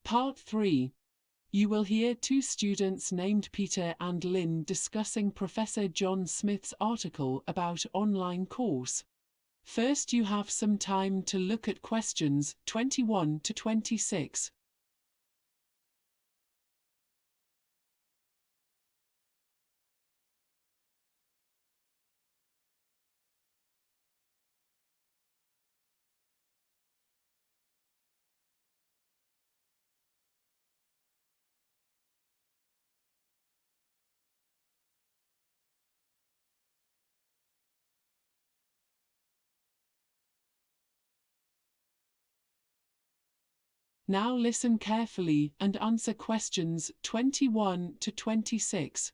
Part 3. You will hear two students named Peter and Lynn discussing Professor John Smith's article about online course. First, you have some time to look at questions 21 to 26. Now listen carefully and answer questions 21 to 26.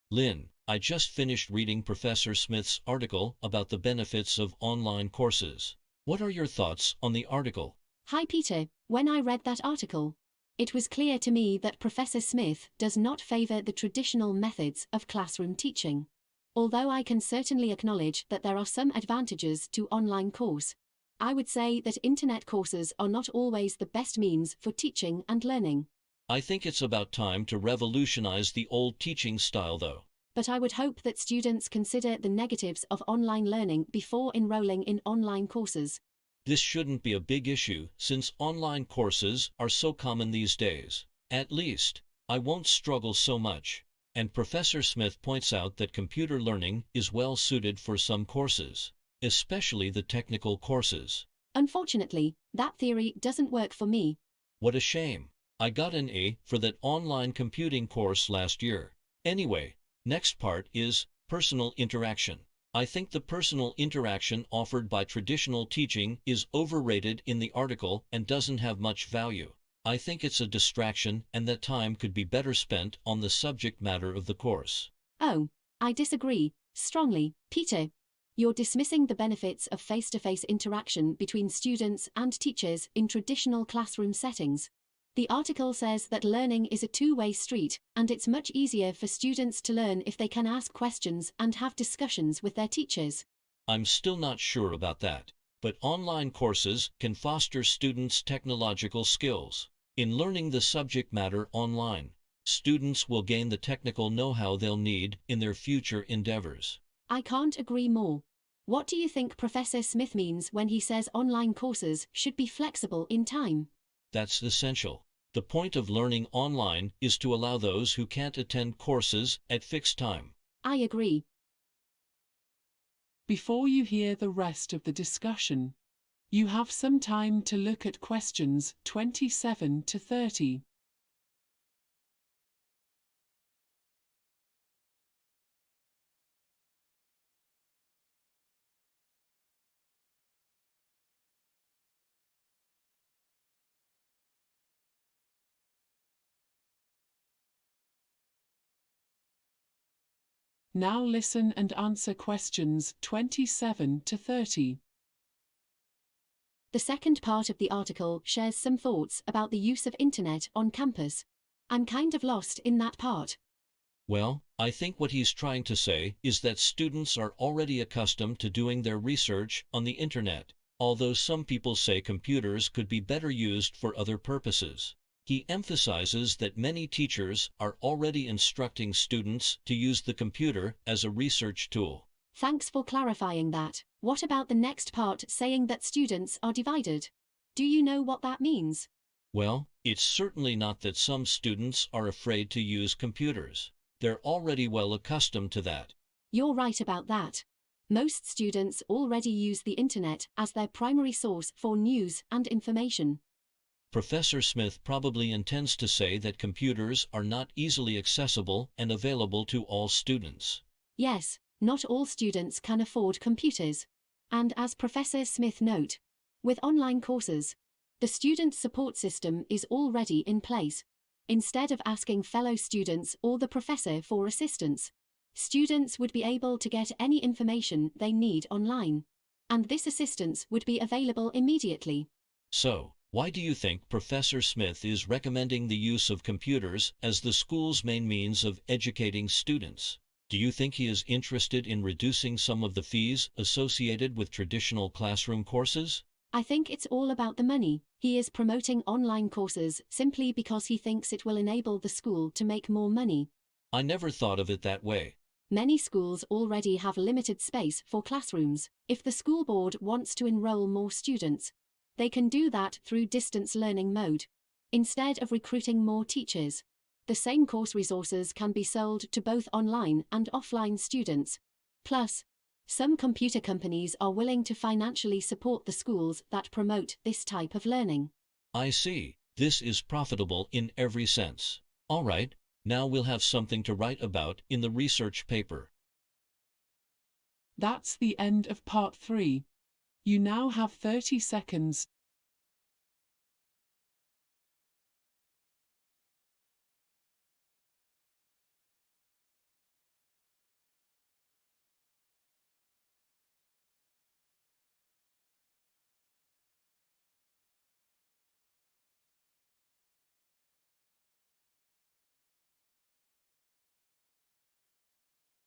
Lynn, I just finished reading Professor Smith's article about the benefits of online courses. What are your thoughts on the article? Hi Peter, when I read that article, it was clear to me that Professor Smith does not favor the traditional methods of classroom teaching. Although I can certainly acknowledge that there are some advantages to online course, I would say that internet courses are not always the best means for teaching and learning. I think it's about time to revolutionize the old teaching style though. But I would hope that students consider the negatives of online learning before enrolling in online courses. This shouldn't be a big issue since online courses are so common these days. At least, I won't struggle so much. And Professor Smith points out that computer learning is well suited for some courses, especially the technical courses. Unfortunately, that theory doesn't work for me. What a shame. I got an A for that online computing course last year. Anyway, next part is personal interaction. I think the personal interaction offered by traditional teaching is overrated in the article and doesn't have much value. I think it's a distraction and that time could be better spent on the subject matter of the course. Oh, I disagree strongly, Peter. You're dismissing the benefits of face-to-face interaction between students and teachers in traditional classroom settings. The article says that learning is a two-way street, and it's much easier for students to learn if they can ask questions and have discussions with their teachers. I'm still not sure about that, but online courses can foster students' technological skills. In learning the subject matter online, students will gain the technical know-how they'll need in their future endeavors. I can't agree more. What do you think Professor Smith means when he says online courses should be flexible in time? That's essential. The point of learning online is to allow those who can't attend courses at fixed time. I agree. Before you hear the rest of the discussion, you have some time to look at questions 27 to 30. Now listen and answer questions 27 to 30. The second part of the article shares some thoughts about the use of internet on campus. I'm kind of lost in that part. Well, I think what he's trying to say is that students are already accustomed to doing their research on the internet, although some people say computers could be better used for other purposes. He emphasizes that many teachers are already instructing students to use the computer as a research tool. Thanks for clarifying that. What about the next part saying that students are divided? Do you know what that means? Well, it's certainly not that some students are afraid to use computers. They're already well accustomed to that. You're right about that. Most students already use the internet as their primary source for news and information. Professor Smith probably intends to say that computers are not easily accessible and available to all students. Yes, not all students can afford computers. And as Professor Smith note, with online courses, the student support system is already in place. Instead of asking fellow students or the professor for assistance, students would be able to get any information they need online. And this assistance would be available immediately. So, why do you think Professor Smith is recommending the use of computers as the school's main means of educating students? Do you think he is interested in reducing some of the fees associated with traditional classroom courses? I think it's all about the money. He is promoting online courses simply because he thinks it will enable the school to make more money. I never thought of it that way. Many schools already have limited space for classrooms. If the school board wants to enroll more students, they can do that through distance learning mode. Instead of recruiting more teachers, the same course resources can be sold to both online and offline students. Plus, some computer companies are willing to financially support the schools that promote this type of learning. I see. This is profitable in every sense. All right, now we'll have something to write about in the research paper. That's the end of part 3. You now have 30 seconds